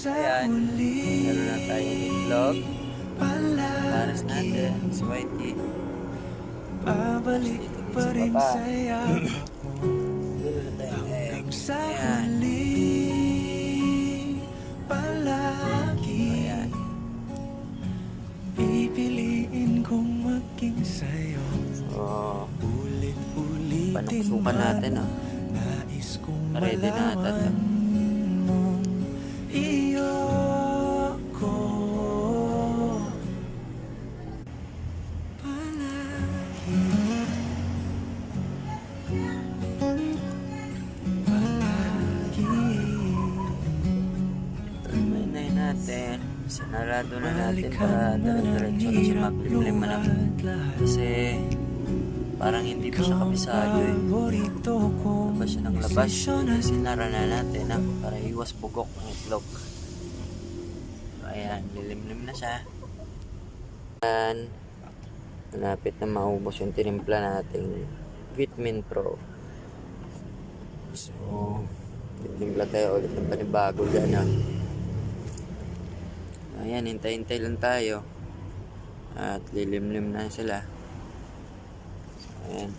Ayan, meron na tayong itlog. Pares natin, si Whitey. Babalik Dito din pa sa rin baba. sa yakap mo Meron na tayong egg. hanggang sa Ayan. huli. Palagi Ayan. pipiliin kong maging sa'yo. So, Ulit-ulitin panuksukan natin, oh. nais kong Ready na ata to. malaman mong iyo ko. Palagi, palagi. Tuloy natin. Sinarado na natin para dire-diretso na siya maglimlima na. Kasi parang hindi pa siya kabisado eh. Labas siya ng labas. Sinara na natin para iwas bugok ng itlog. So, ayan, lilimlim na siya. Ayan, malapit na maubos yung tinimpla nating Vitamin Pro. So, titimpla tayo ulit ng panibago dyan. Ayan, hintay-hintay lang tayo. At lilimlim na sila. So, ayan.